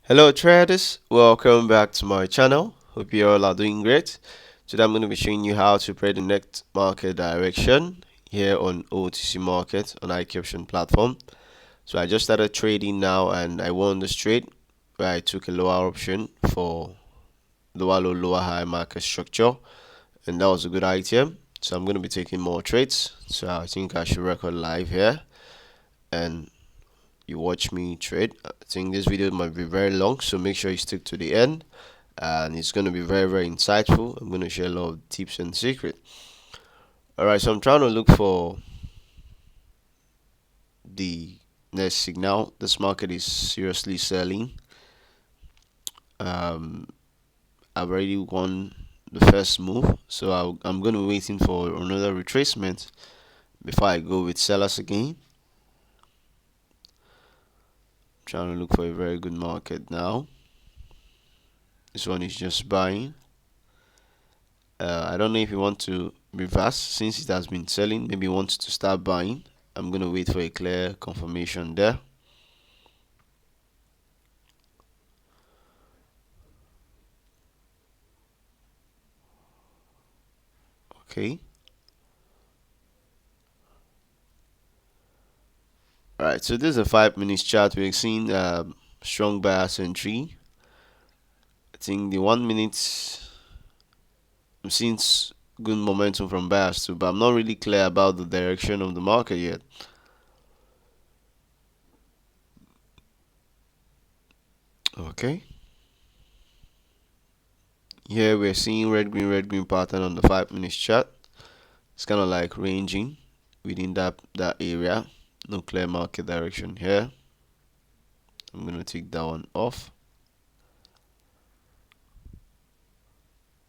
Hello traders, welcome back to my channel. Hope you all are doing great. Today I'm going to be showing you how to predict the next market direction here on OTC market on iqoption platform. So I just started trading now and I won this trade where I took a lower option for lower low, lower high market structure, and that was a good item. So I'm going to be taking more trades. So I think I should record live here and you watch me trade. I think this video might be very long, so make sure you stick to the end, and it's going to be very insightful. I'm going to share a lot of tips and secrets. Alright, so I'm trying to look for the next signal. This market is seriously selling. I've already won the first move, so I'm going to be waiting for another retracement before I go with sellers again. Trying to look for a very good market now. This one is just buying. I don't know if you want to reverse since it has been selling. Maybe you want to start buying. I'm going to wait for a clear confirmation there. Okay. Alright, so this is a 5 minutes chart. We're seeing strong bias entry. I think the 1 minute, I'm seeing good momentum from buyers too, but I'm not really clear about the direction of the market yet. Okay. Here we're seeing red green pattern on the 5 minutes chart. It's kind of like ranging within that area. No clear market direction here. I'm going to take that one off.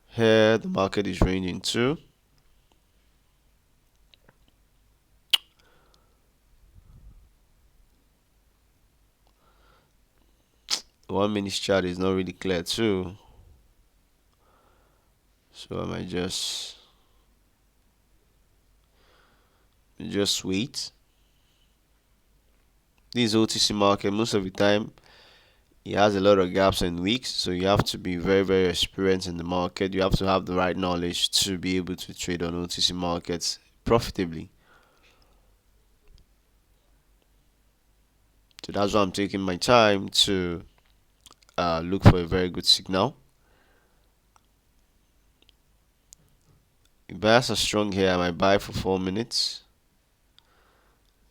Here the market is ranging too. The 1 minute chart is not really clear too, so I might just wait. This OTC market, most of the time it has a lot of gaps and wicks, so you have to be very experienced in the market. You have to have the right knowledge to be able to trade on OTC markets profitably. So that's why I'm taking my time to look for a very good signal. If buyers are strong here, I might buy for 4 minutes.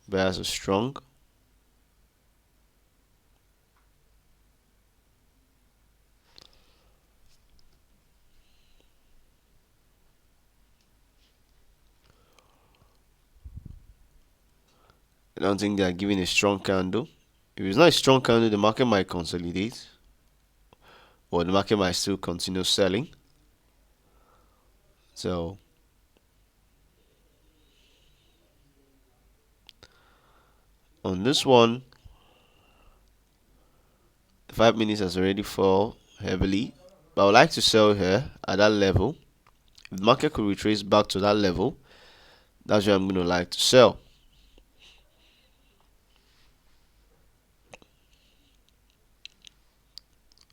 Buyers are strong. I don't think they are giving a strong candle. If it's not a strong candle, the market might consolidate, or the market might still continue selling. So on this one, the 5 minutes has already fall heavily, but I would like to sell here at that level. If the market could retrace back to that level, that's where I'm going to like to sell.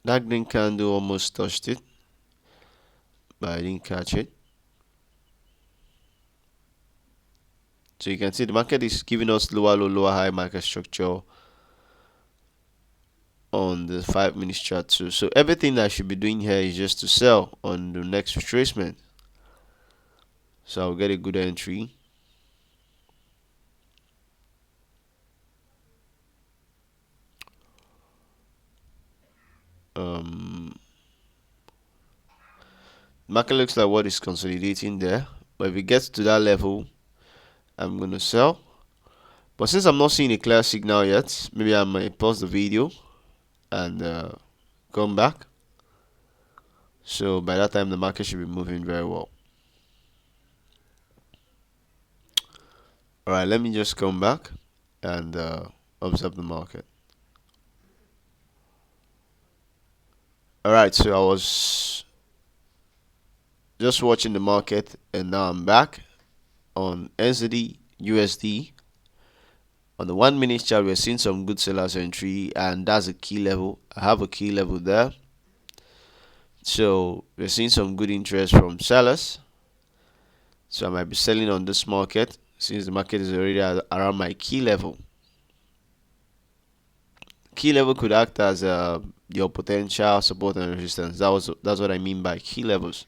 That green candle almost touched it, but I didn't catch it. So you can see the market is giving us lower low, lower high market structure on the 5 minutes chart too. So everything I should be doing here is just to sell on the next retracement. So I'll get a good entry. Market looks like what is consolidating there, but if it gets to that level, I'm gonna sell. But since I'm not seeing a clear signal yet, maybe I might pause the video and come back. So by that time the market should be moving very well. Alright, let me just come back and observe the market. Alright, so I was just watching the market and now I'm back on NZD USD On the 1 minute chart, we're seeing some good sellers entry, and that's a key level. I have a key level there. So we're seeing some good interest from sellers. So I might be selling on this market since the market is already around my key level. Key level could act as your potential support and resistance. That's what I mean by key levels.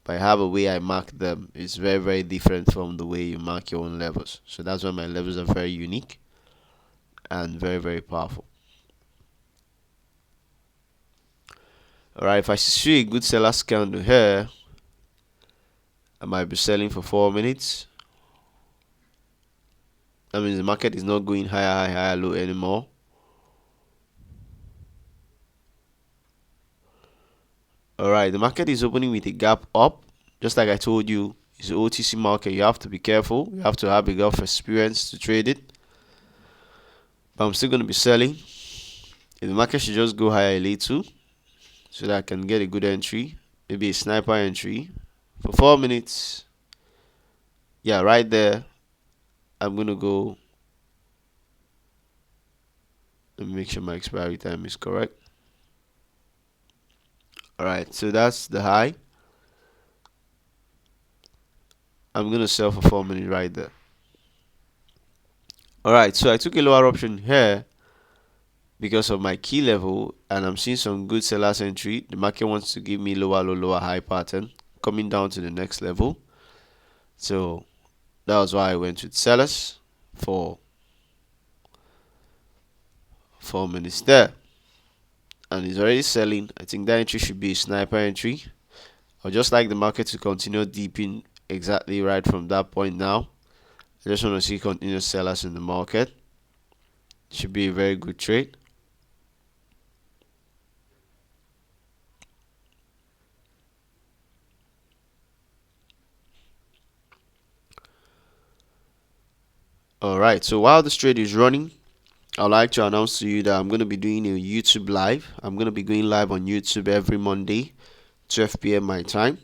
But I have a way I mark them. It's very, very different from the way you mark your own levels. So that's why my levels are very unique and very, very powerful. Alright, if I see a good seller's candle here, I might be selling for 4 minutes. That means the market is not going higher, high, higher, low anymore. Alright, the market is opening with a gap up. Just like I told you, it's an OTC market. You have to be careful. You have to have enough experience to trade it. But I'm still going to be selling. If the market should just go higher a little, so that I can get a good entry, maybe a sniper entry for 4 minutes. Yeah, right there. I'm going to go. Let me make sure my expiry time is correct. Alright, so that's the high. I'm going to sell for 4 minutes right there. Alright, so I took a lower option here because of my key level, and I'm seeing some good sellers entry. The market wants to give me lower low, lower high pattern coming down to the next level. So that was why I went with sellers for 4 minutes there. And he's already selling. I think that entry should be a sniper entry. I'd just like the market to continue deeping exactly right from that point now. I just want to see continuous sellers in the market. Should be a very good trade. Alright, so while this trade is running, I'd like to announce to you that I'm going to be doing a YouTube live. I'm going to be going live on YouTube every Monday, 12 p.m. my time.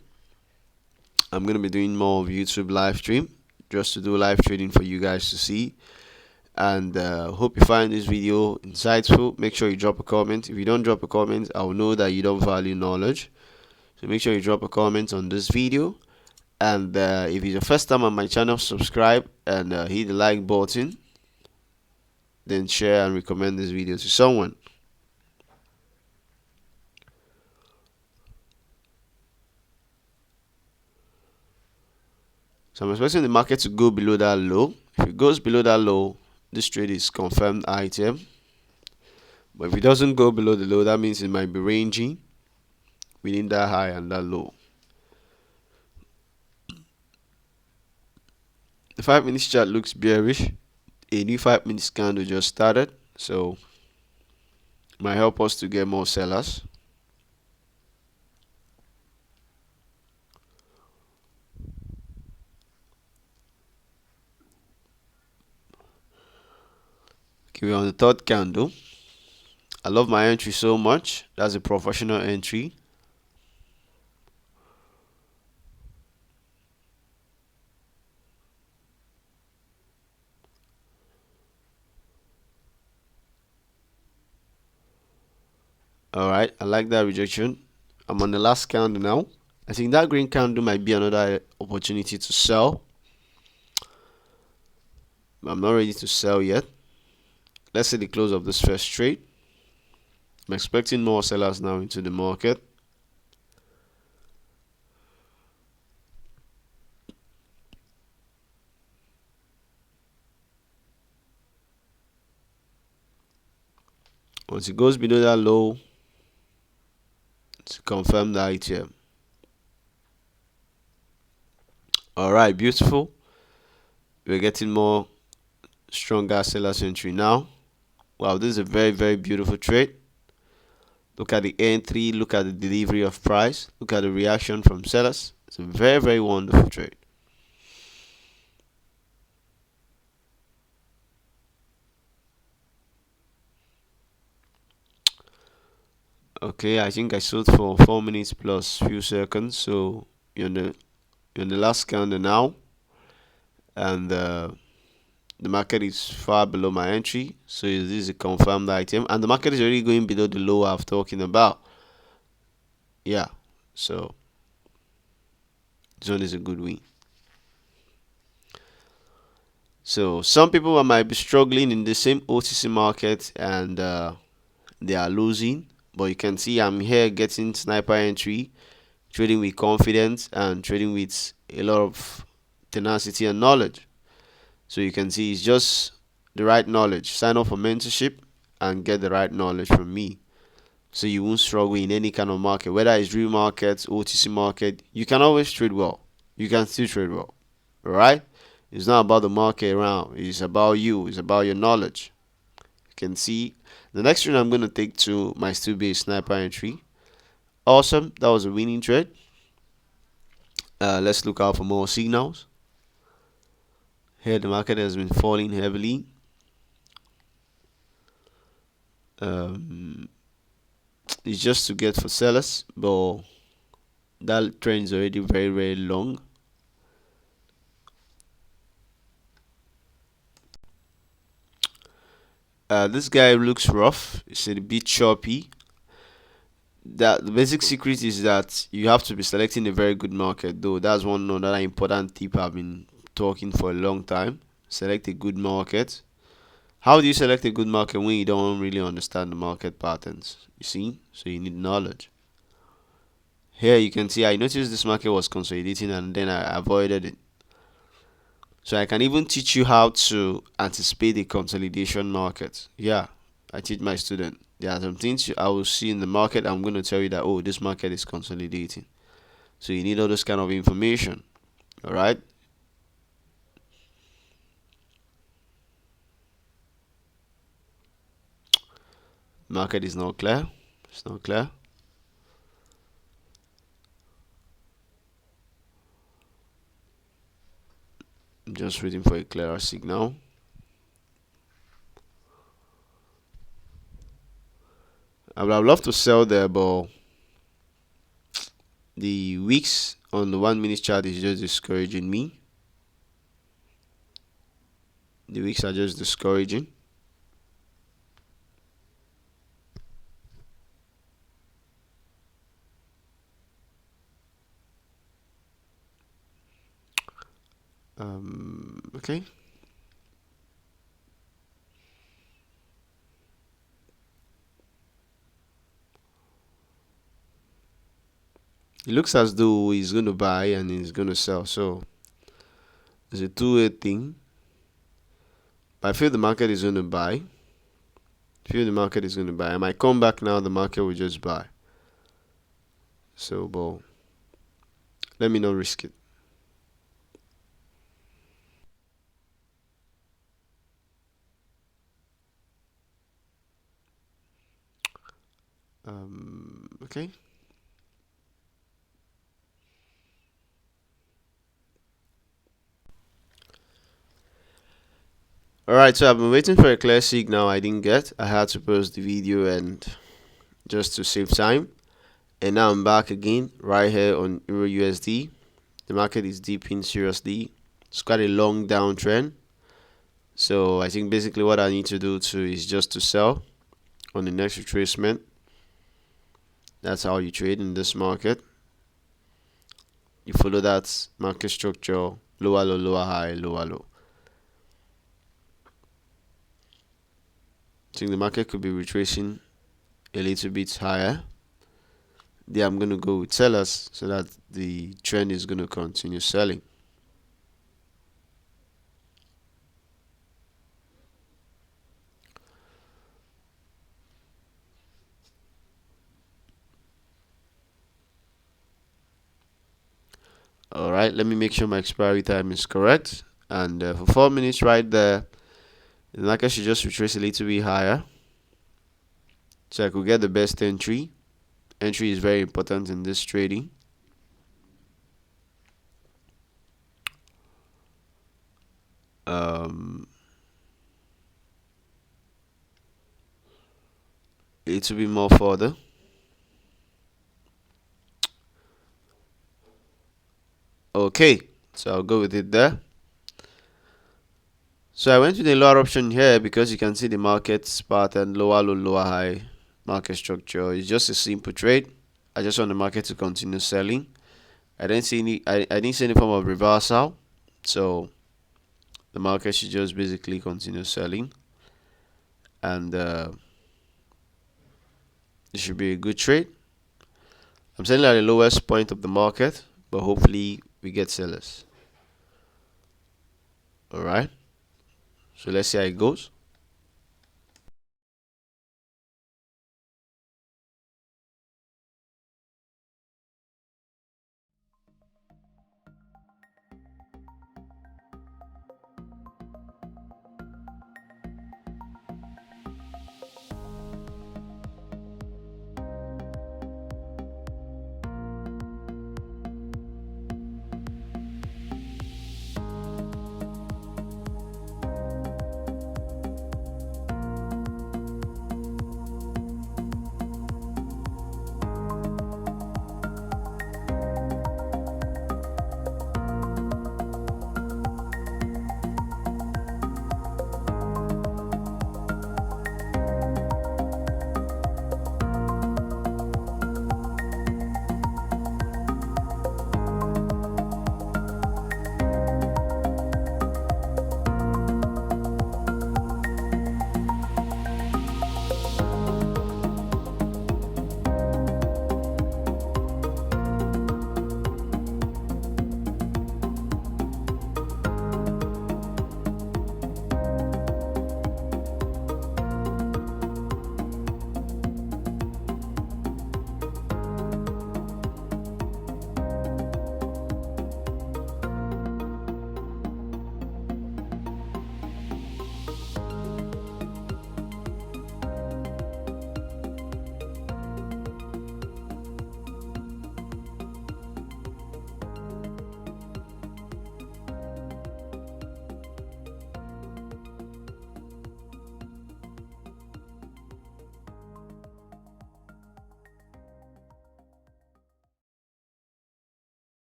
I'm going to be doing more of YouTube live stream just to do live trading for you guys to see. And hope you find this video insightful. Make sure you drop a comment. If you don't drop a comment, I'll know that you don't value knowledge. So make sure you drop a comment on this video. And if it's your first time on my channel, subscribe and hit the like button. Then share and recommend this video to someone. So I'm expecting the market to go below that low. If it goes below that low, this trade is confirmed item. But if it doesn't go below the low, that means it might be ranging within that high and that low. The 5 minutes chart looks bearish. A new 5 minutes candle just started, so it might help us to get more sellers. Okay, we're on the third candle. I love my entry so much. That's a professional entry. Alright, I like that rejection. I'm on the last candle now. I think that green candle might be another opportunity to sell. I'm not ready to sell yet. Let's see the close of this first trade. I'm expecting more sellers now into the market. Once it goes below that low, to confirm the item. Alright, beautiful. We're getting more stronger sellers entry now. Wow, this is a very, very beautiful trade. Look at the entry, look at the delivery of price, look at the reaction from sellers. It's a very, very wonderful trade. Okay, I think I sold for 4 minutes plus few seconds, so you're in the last candle now, and the market is far below my entry, so this is a confirmed item, and the market is already going below the low I've talking about. Yeah, so this one is a good win. So some people might be struggling in the same OTC market, and they are losing, but you can see I'm here getting sniper entry, trading with confidence and trading with a lot of tenacity and knowledge. So you can see it's just the right knowledge. Sign up for mentorship and get the right knowledge from me, so you won't struggle in any kind of market, whether it's real market, OTC market. You can always trade well. You can still trade well. All right? It's not about the market around. It's about you. It's about your knowledge. You can see the next trade I'm going to take to might still be a sniper entry. Awesome. That was a winning trade. Let's look out for more signals. Here the market has been falling heavily. It's just to get for sellers, but that trend is already very, very long. This guy looks rough. It's a bit choppy. That the basic secret is that you have to be selecting a very good market, though. That's one another important tip I've been talking for a long time. Select a good market. How do you select a good market when you don't really understand the market patterns? You see, so you need knowledge. Here you can see I noticed this market was consolidating, and then I avoided it. So I can even teach you how to anticipate the consolidation market. Yeah, I teach my student. There are some things I will see in the market. I'm going to tell you that, oh, this market is consolidating. So you need all this kind of information. All right. Market is not clear. It's not clear. I'm just waiting for a clearer signal. I would have loved to sell there, but the wicks on the 1 minute chart is just discouraging me. The wicks are just discouraging. Okay. It looks as though he's going to buy and he's going to sell. So it's a two-way thing. But I feel the market is going to buy. I feel the market is going to buy. I might come back now. The market will just buy. So, but let me not risk it. Okay. Alright, so I've been waiting for a clear signal I didn't get. I had to pause the video and just to save time. And now I'm back again right here on Euro USD. The market is dipping seriously. It's quite a long downtrend. So I think basically what I need to do too is just to sell on the next retracement. That's how you trade in this market. You follow that market structure: lower low, lower high, lower low. I think the market could be retracing a little bit higher. There I'm going to go with sellers so that the trend is going to continue selling. Alright, let me make sure my expiry time is correct. And for 4 minutes right there, the market should just retrace a little bit higher, so I could get the best entry. Entry is very important in this trading. A little bit more further. Okay, so I'll go with it there. So I went with the lower option here because you can see the market pattern, lower low, lower high, market structure. It's just a simple trade. I just want the market to continue selling. I didn't see any I didn't see any form of reversal. So the market should just basically continue selling, and it should be a good trade. I'm selling at the lowest point of the market, but hopefully we get sellers. Alright, so let's see how it goes.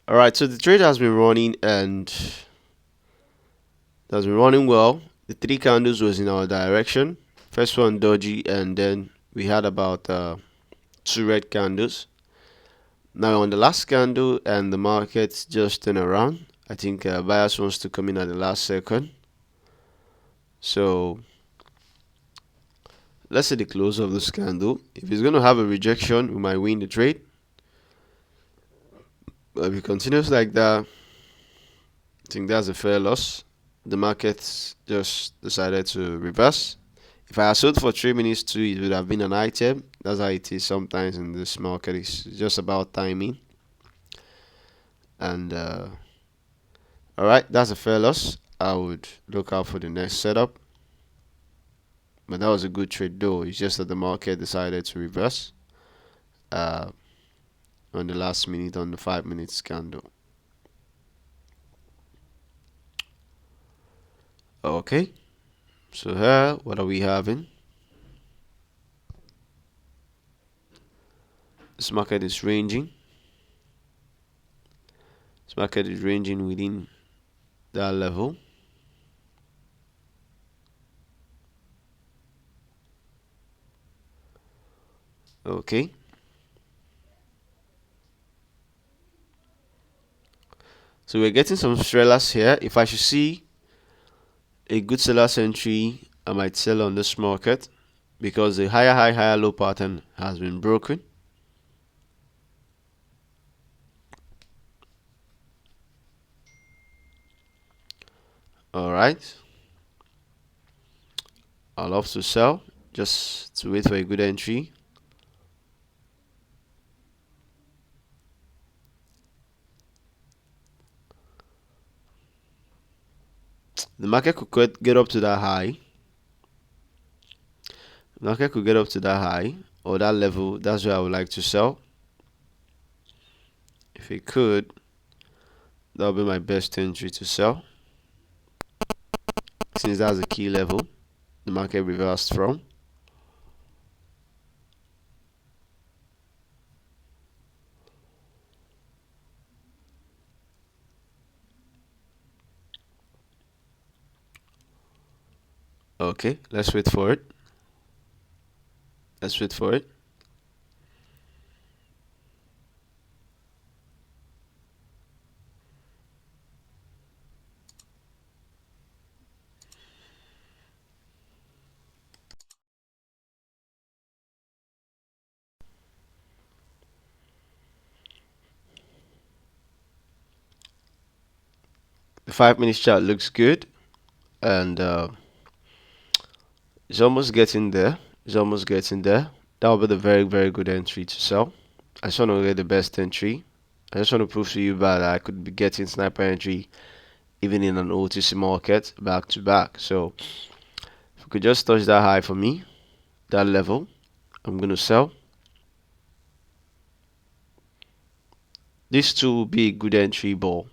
Alright, so the trade has been running and it has been running well. The three candles was in our direction. First one dodgy, and then we had about two red candles. Now on the last candle, and the market just turned around. I think buyers wants to come in at the last second. So let's see the close of this candle. If it's going to have a rejection, we might win the trade. But if it continues like that, I think that's a fair loss. The market just decided to reverse. If I had sold for 3 minutes too, it would have been an item. That's how it is sometimes in this market. It's just about timing. And alright, that's a fair loss. I would look out for the next setup. But that was a good trade though. It's just that the market decided to reverse on the last minute on the 5 minutes candle. Okay, so here, what are we having? This market is ranging. This market is ranging within that level. Okay. So we're getting some sellers here. If I should see a good seller's entry, I might sell on this market because the higher high, higher low pattern has been broken. Alright. I'll love to sell just to wait for a good entry. The market could get up to that high. The market could get up to that high or that level. That's where I would like to sell. If it could, that would be my best entry to sell, since that's a key level the market reversed from. Okay, let's wait for it. Let's wait for it. The 5 minutes chart looks good, and it's almost getting there. It's almost getting there. That will be the very, very good entry to sell. I just want to get the best entry. I just want to prove to you that I could be getting sniper entry even in an OTC market back to back. So if we could just touch that high for me, that level, I'm gonna sell. This too will be a good entry ball.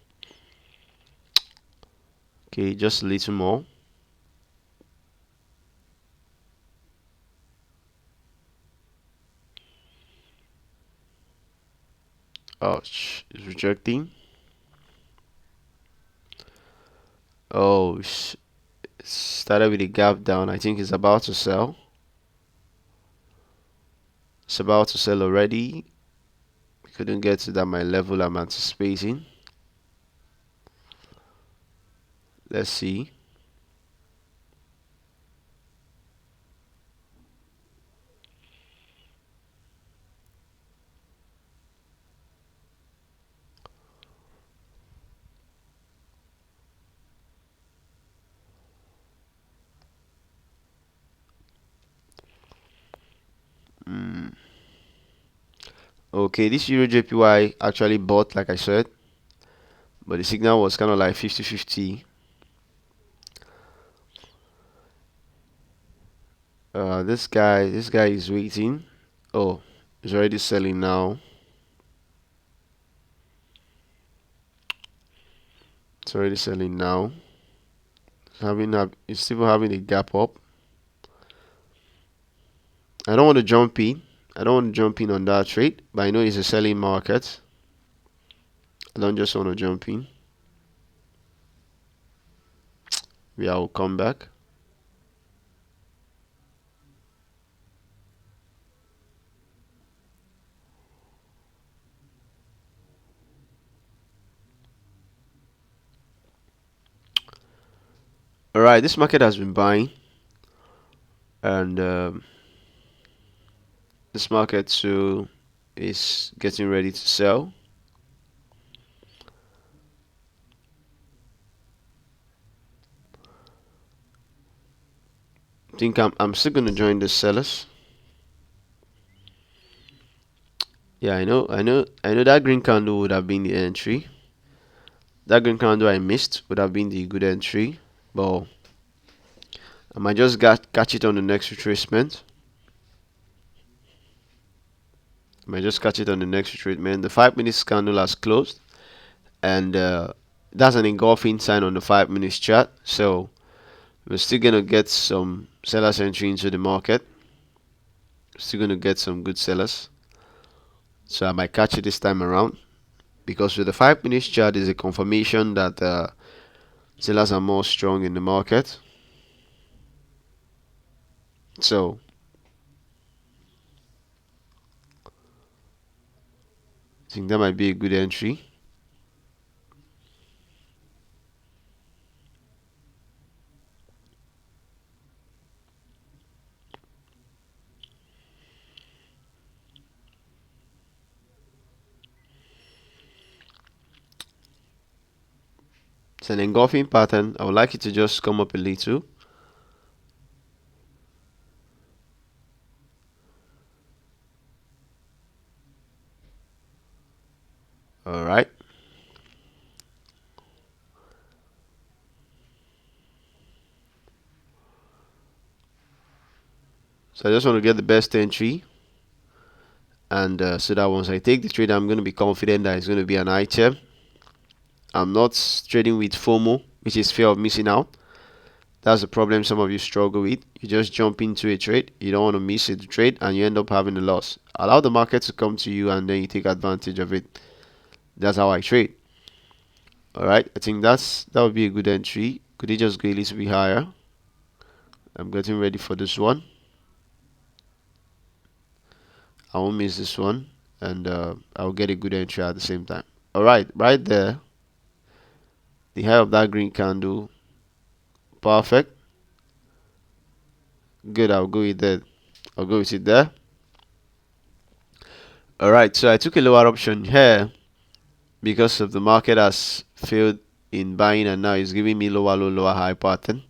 Okay, just a little more. Oh, it's rejecting. Oh, it started with a gap down. I think it's about to sell. It's about to sell already. Couldn't get to that my level I'm anticipating. Let's see. Okay, this Euro JPY actually bought, like I said, but the signal was kind of like 50-50. This guy is waiting. Oh, he's already selling now. It's already selling now. It's still having a gap up. I don't want to jump in. I don't want to jump in on that trade, but I know it's a selling market. I don't just want to jump in. I will come back. All right, this market has been buying, and this market too is getting ready to sell. I think I'm still gonna join the sellers. Yeah, I know that green candle would have been the entry. That green candle I missed would have been the good entry, but I might just catch it on the next retracement. I might just catch it on the next retracement. The 5 minutes candle has closed, and that's an engulfing sign on the 5 minutes chart. So we're still gonna get some sellers entry into the market. We're still gonna get some good sellers. So I might catch it this time around because with the 5 minutes chart is a confirmation that sellers are more strong in the market. So I think that might be a good entry. It's an engulfing pattern. I would like it to just come up a little. All right. So I just want to get the best entry, and so that once I take the trade, I'm going to be confident that it's going to be an item. I'm not trading with FOMO, which is fear of missing out. That's the problem some of you struggle with. You just jump into a trade, you don't want to miss it, the trade, and you end up having a loss. Allow the market to come to you, and then you take advantage of it. That's how I trade. All right, I think that would be a good entry. Could it just go a little bit higher? I'm getting ready for this one. I won't miss this one, and I'll get a good entry at the same time. Alright, right there, the high of that green candle, perfect. Good, I'll go with that. I'll go with it there. Alright, so I took a lower option here because of the market has failed in buying and now it's giving me lower low, lower high pattern.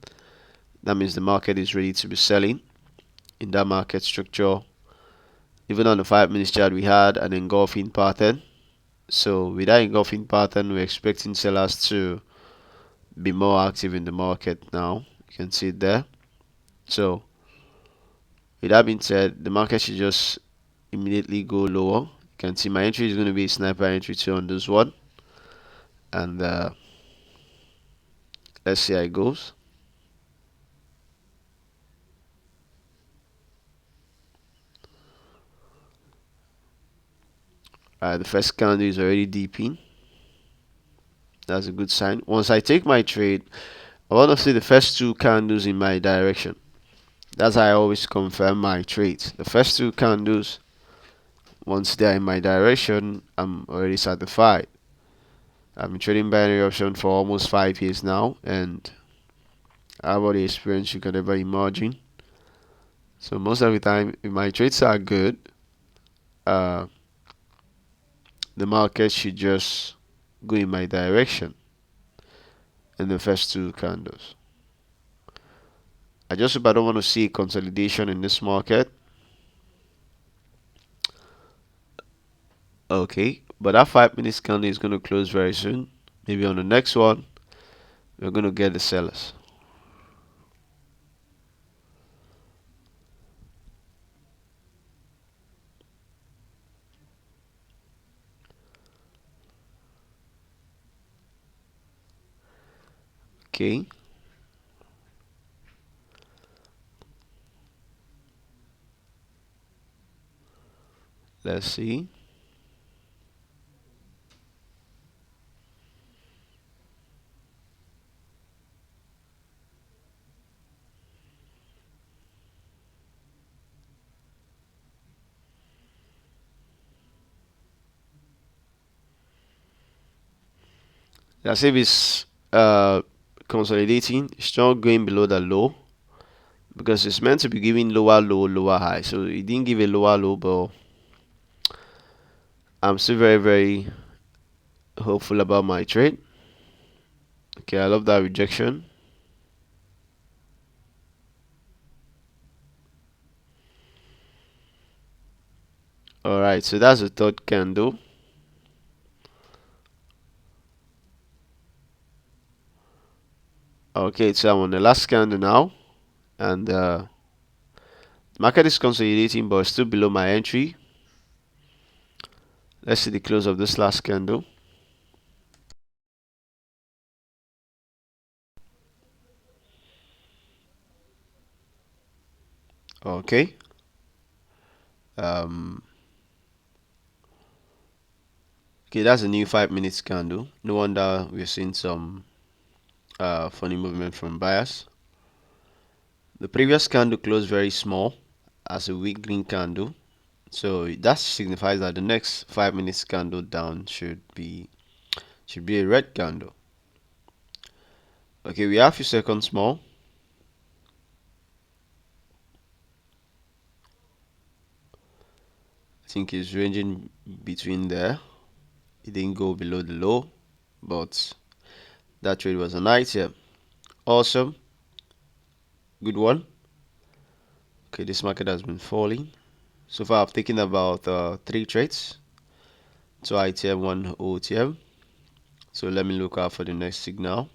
That means the market is ready to be selling in that market structure. Even on the 5 minutes chart, we had an engulfing pattern. So with that engulfing pattern, we're expecting sellers to be more active in the market now. You can see it there. So with that being said, the market should just immediately go lower. You can see my entry is going to be a sniper entry 2 on this one. And let's see how it goes. The first candle is already deep in. That's a good sign. Once I take my trade, I want to see the first 2 candles in my direction. That's how I always confirm my trades. The first 2 candles, once they're in my direction, I'm already satisfied. I've been trading binary option for almost 5 years now, and I have all the experience you can ever imagine. So most of the time, if my trades are good, uh, the market should just go in my direction in the first 2 candles. I just hope I don't want to see consolidation in this market. Okay, but that 5 minutes candle is going to close very soon. Maybe on the next one, we're going to get the sellers. Okay. Let's see. Let's see if it's consolidating. It's not going below the low because it's meant to be giving lower low, lower high. So it didn't give a lower low, but I'm still very, very hopeful about my trade. Okay, I love that rejection. Alright, so that's the 3rd candle. Okay, so I'm on the last candle now, and the market is consolidating, but still below my entry. Let's see the close of this last candle. Okay. Okay, that's a new 5 minutes candle. No wonder we're seeing some funny movement from buyers. The previous candle closed very small as a weak green candle, so that signifies that the next 5 minutes candle down should be a red candle. Okay, we have a few seconds more. I think it's ranging between there. It didn't go below the low, but that trade was a nice, yeah. Awesome. Good one. Okay, this market has been falling. So far, I've taken about 3 trades. 2 ITM, 1 OTM. So let me look out for the next signal.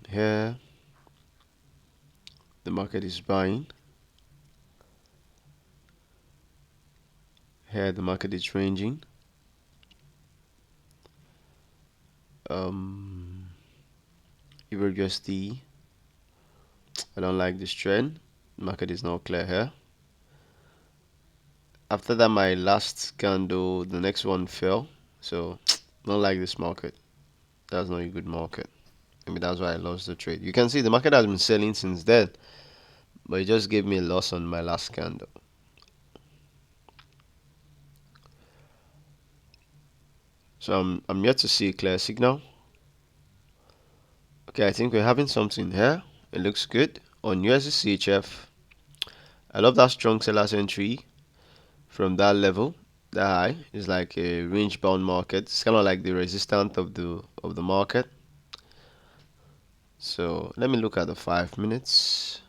Here, the market is buying. Here, the market is ranging. Euro USD. I don't like this trend. The market is not clear here. After that, my last candle, the next one fell. So, don't like this market. That's not a good market. Maybe that's why I lost the trade. You can see the market has been selling since then, but it just gave me a loss on my last candle. So I'm yet to see a clear signal. Okay, I think we're having something here. It looks good on USD CHF. I love that strong seller's entry from that level. That high is like a range bound market. It's kind of like the resistance of the market. So let me look at the 5 minutes.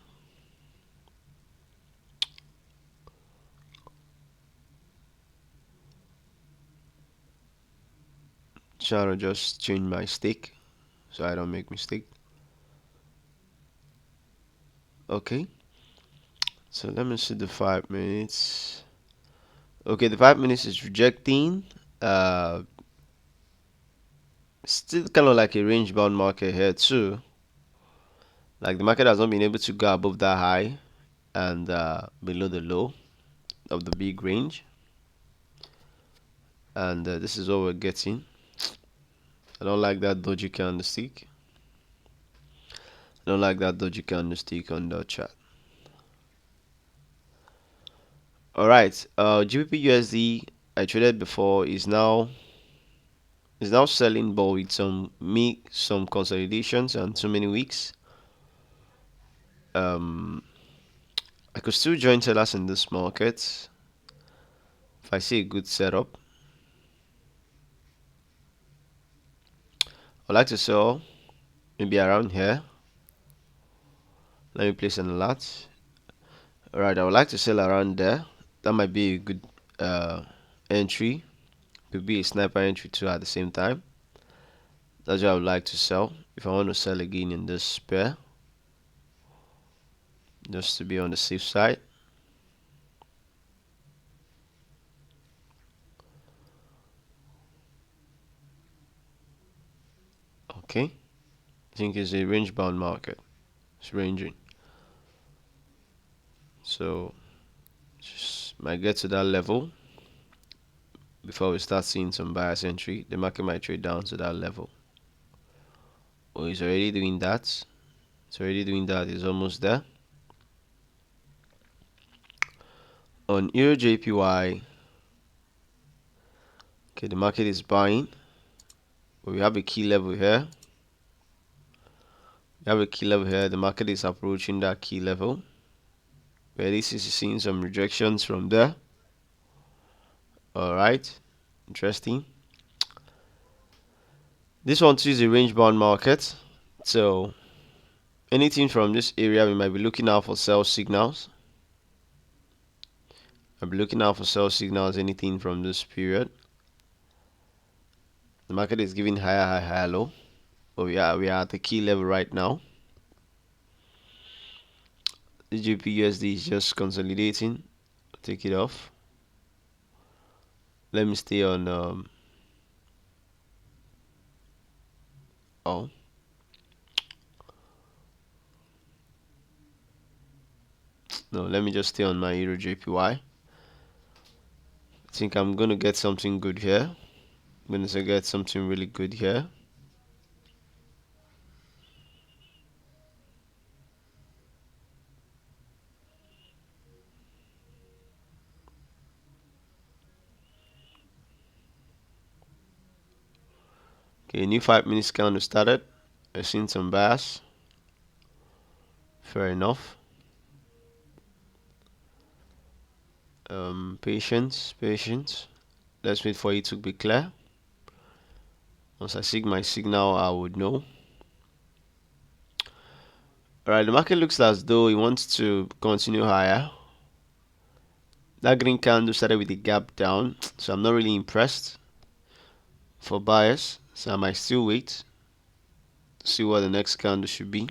Trying to just change my stick so I don't make mistake. Okay, so let me see the 5 minutes. Okay, the 5 minutes is rejecting. Still kind of like a range bound market here too. Like the market has not been able to go above that high and below the low of the big range, and this is what we're getting. I don't like that dodgy candlestick. I don't like that dodgy candlestick on the chart. All right, GBP USD I traded before is now selling, but with some consolidations and too many weeks. I could still join sellers in this market if I see a good setup. I'd like to sell maybe around here. Let me place an alert. Alright, I would like to sell around there. That might be a good entry. Could be a sniper entry too at the same time. That's what I would like to sell. If I want to sell again in this pair, just to be on the safe side. Okay, I think it's a range bound market. It's ranging. So just might get to that level before we start seeing some bias entry. The market might trade down to that level. Oh, it's already doing that. It's already doing that. It's almost there. On Euro JPY, okay, the market is buying. We have a key level here. We have a key level here. The market is approaching that key level. Where this is seeing some rejections from there. Alright, interesting. This one too is a range bound market. So anything from this area, we might be looking out for sell signals. I'll be looking out for sell signals, anything from this period. The market is giving higher high, higher low. But we are at the key level right now. The GBP USD is just consolidating. Take it off. Let me stay on oh. No, let me just stay on my Euro JPY. I think I'm gonna get something good here. I'm gonna get something really good here. Okay, new 5 minutes candle started. I've seen some bias. Fair enough. Patience. Let's wait for it to be clear. Once I see my signal, I would know. Alright, the market looks as though it wants to continue higher. That green candle started with a gap down, so I'm not really impressed for buyers. So I might still wait to see what the next candle should be.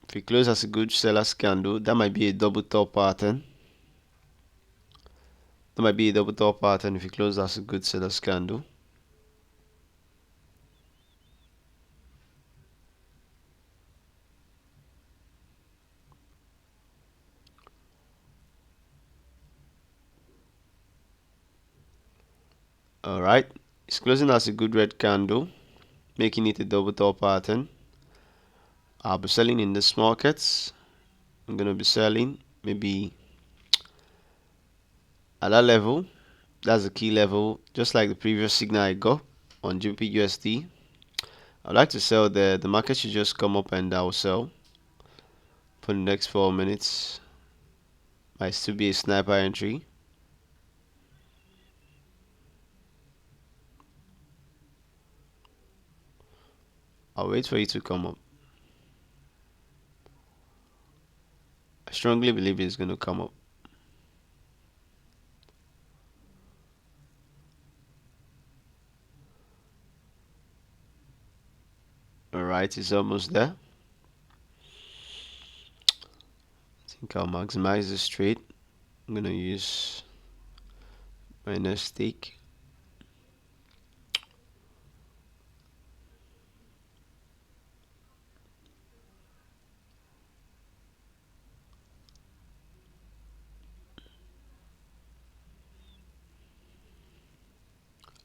If it closes as a good seller's candle, that might be a double top pattern. That might be a double top pattern if it closes as a good seller's candle. All right, it's closing as a good red candle, making it a double top pattern. I'll be selling in this market. I'm gonna be selling maybe at that level. That's the key level, just like the previous signal I got on GBP/USD. I'd like to sell there. The market should just come up and I'll sell for the next 4 minutes. Might still be a sniper entry. I'll wait for it to come up. I strongly believe it's going to come up. Alright, it's almost there. I think I'll maximize this trade. I'm going to use my next take.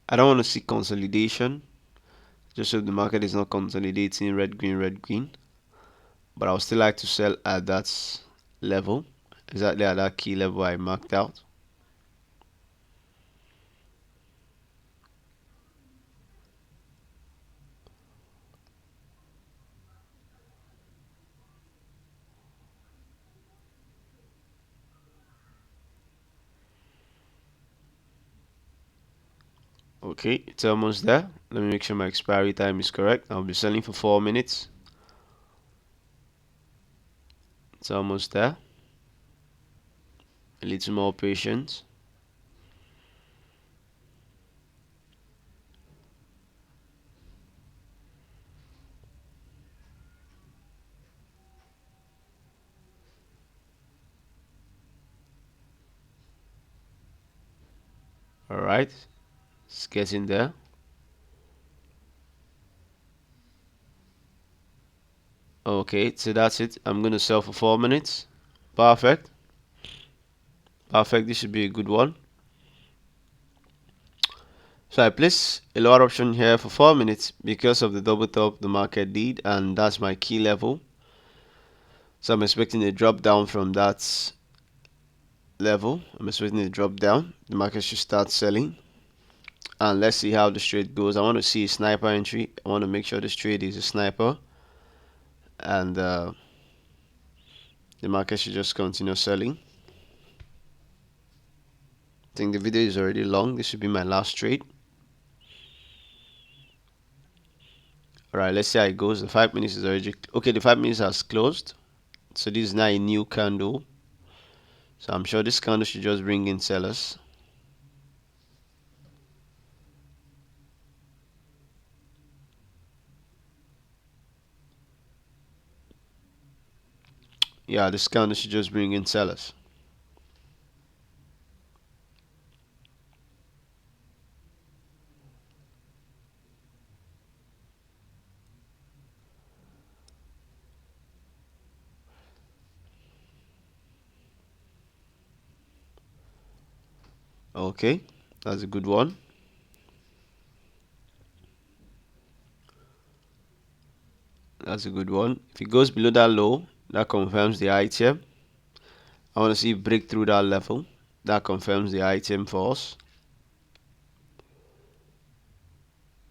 I don't want to see consolidation, just so the market is not consolidating red, green. But I would still like to sell at that level, exactly at that key level I marked out. Okay, it's almost there. Let me make sure my expiry time is correct. I'll be selling for 4 minutes. It's almost there. A little more patience. Alright, it's getting there. Okay, so that's it. I'm gonna sell for 4 minutes. Perfect. Perfect, this should be a good one. So I place a lower option here for 4 minutes because of the double top the market did, and that's my key level. So I'm expecting a drop down from that level. I'm expecting a drop down. The market should start selling. And let's see how this trade goes. I want to see a sniper entry. I want to make sure this trade is a sniper. And the market should just continue selling. I think the video is already long. This should be my last trade. Alright, let's see how it goes. The 5 minutes is already okay. The 5 minutes has closed. So this is now a new candle. So I'm sure this candle should just bring in sellers. Yeah, this candle should just bring in sellers. Okay, that's a good one. That's a good one. If it goes below that low, that confirms the item. I want to see it break through that level. That confirms the item for us.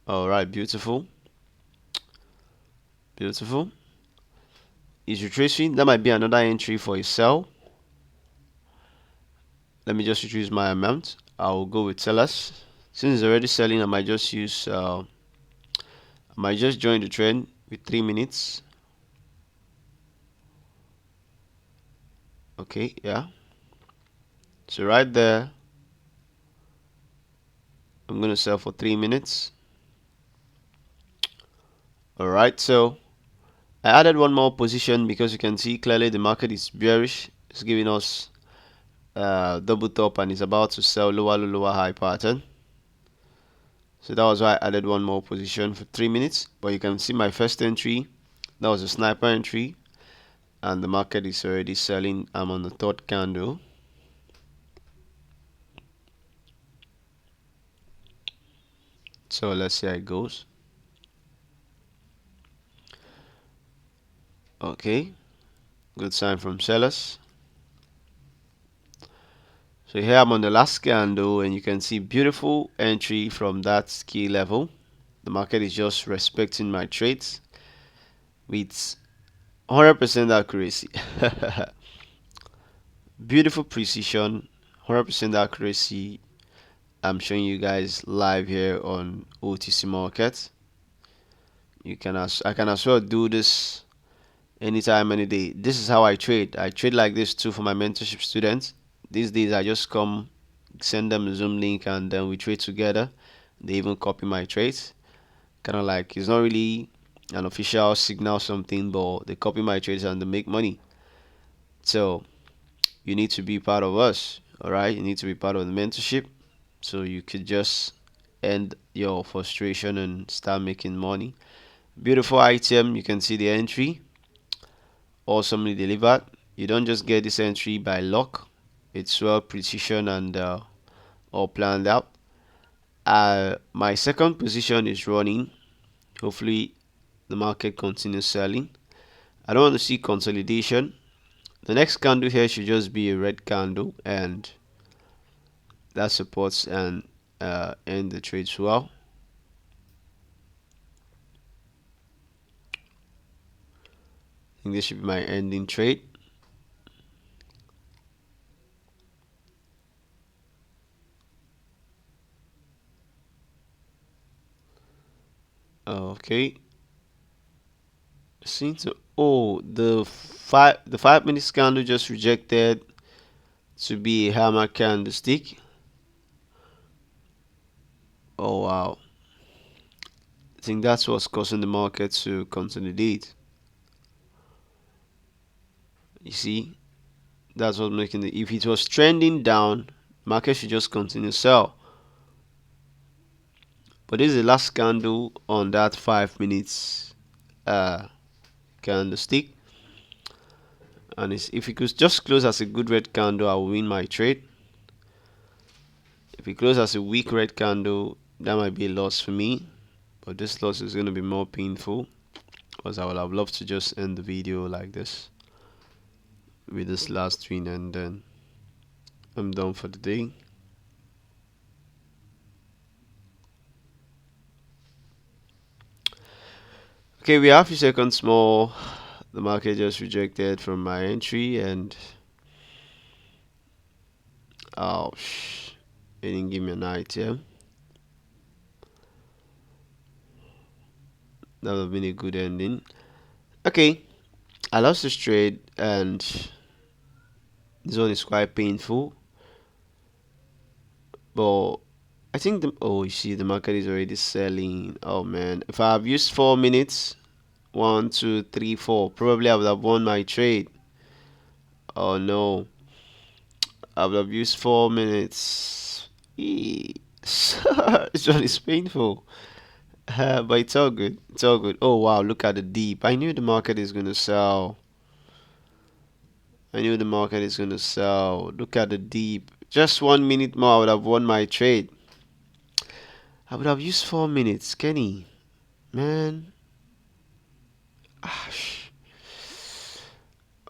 Alright, beautiful. Beautiful. Is retracing. That might be another entry for a sell. Let me just reduce my amount. I'll go with sellers. Since it's already selling, I might just use I might just join the trend with 3 minutes. Okay, yeah. So right there, I'm gonna sell for 3 minutes. Alright, so I added one more position because you can see clearly the market is bearish. It's giving us double top and is about to sell lower high pattern. So that was why I added one more position for 3 minutes. But you can see my first entry, that was a sniper entry, and the market is already selling. I'm on the third candle. So let's see how it goes. Okay, good sign from sellers. So here I'm on the last candle, and you can see beautiful entry from that key level. The market is just respecting my trades with 100% accuracy. Beautiful precision, 100% accuracy. I'm showing you guys live here on OTC market. I can as well do this anytime, any day. This is how I trade. I trade like this too for my mentorship students. These days I just come, send them a Zoom link, and then we trade together. They even copy my trades. Kind of like, it's not really an official signal something, but they copy my trades and they make money. So you need to be part of us. All right, you need to be part of the mentorship, so you could just end your frustration and start making money. Beautiful item. You can see the entry awesomely delivered. You don't just get this entry by luck. It's well precision and all planned out. My second position is running. Hopefully the market continues selling. I don't want to see consolidation. The next candle here should just be a red candle, and that supports and end the trades well. I think this should be my ending trade. Okay. Seems to, oh, the 5 minute candle just rejected to be a hammer candlestick. Oh wow. I think that's what's causing the market to consolidate. You see, that's what's making it. If it was trending down, market should just continue sell. But this is the last candle on that 5 minutes candlestick, and if it could just close as a good red candle, I will win my trade. If it closes as a weak red candle, that might be a loss for me, but this loss is going to be more painful, because I would have loved to just end the video like this with this last win, and then I'm done for the day. Okay, we have a few seconds more. The market just rejected from my entry, and oh, it didn't give me an item. That would have been a good ending. Okay, I lost this trade, and this one is quite painful. But I think oh, you see, the market is already selling. Oh man, if I have used 4 minutes, 1, 2, 3, 4, probably I would have won my trade. Oh no, I would have used 4 minutes. This one is painful. But it's all good. It's all good. Oh wow, look at the deep. I knew the market is gonna sell. I knew the market is gonna sell. Look at the deep. Just 1 minute more, I would have won my trade. I would have used 4 minutes, Kenny. Man. Ash.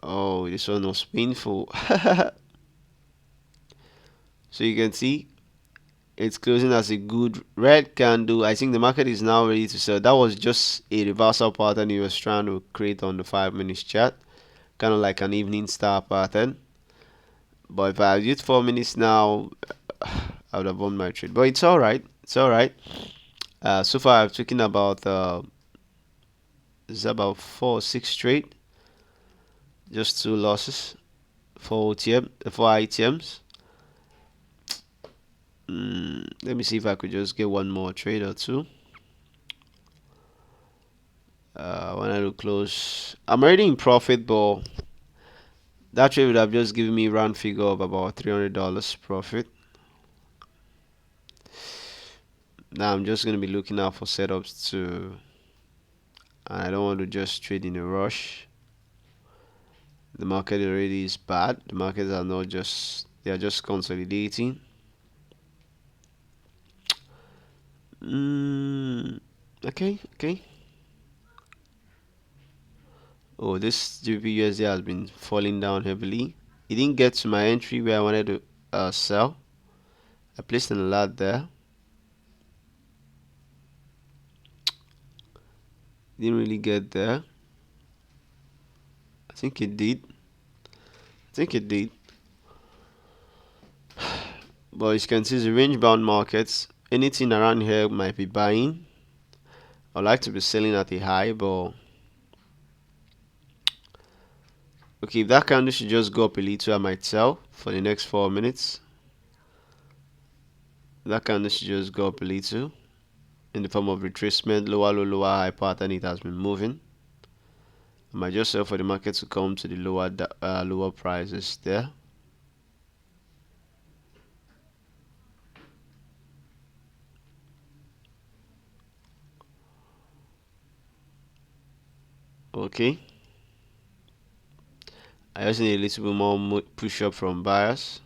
Oh, this one was painful. So you can see it's closing as a good red candle. I think the market is now ready to sell. That was just a reversal pattern he was trying to create on the 5 minutes chart, kind of like an evening star pattern. But if I had used 4 minutes now, I would have won my trade. But it's all right. It's all right. So far I've taken about it's about 4 or 6 trade, just 2 losses, 4 items. Let me see if I could just get one more trade or two. When I look close, I'm already in profit, but that trade would have just given me round figure of about $300 profit. Now I'm just gonna be looking out for setups to, and I don't want to just trade in a rush. The market already is bad. The markets are not just, they are just consolidating. Okay. Oh, this GBUSD has been falling down heavily. It didn't get to my entry where I wanted to sell. I placed an alert there. Didn't really get there. I think it did. But as you can see, it's a range bound markets. Anything around here might be buying. I'd like to be selling at a high, but okay, if that candle should just go up a little, I might sell for the next 4 minutes. That candle should just go up a little in the form of retracement, lower low, lower high pattern. It has been moving. I might just sell for the market to come to the lower prices there. Okay, I just need a little bit more push up from buyers.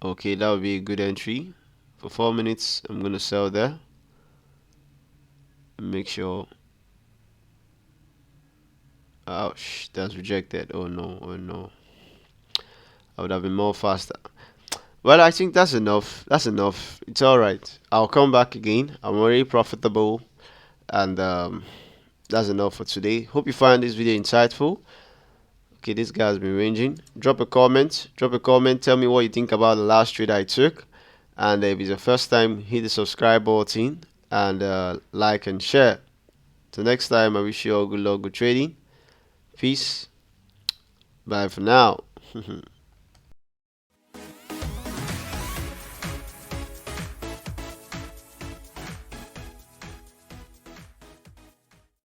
Okay, that would be a good entry. For 4 minutes, I'm gonna sell there. Make sure. Ouch, that's rejected. Oh no. I would have been more faster. Well, I think that's enough. It's all right. I'll come back again. I'm already profitable, and that's enough for today. Hope you find this video insightful. Okay, this guy has been ranging. Drop a comment. Tell me what you think about the last trade I took. And if it's the first time, hit the subscribe button and like and share. Till next time, I wish you all good luck, good trading. Peace. Bye for now.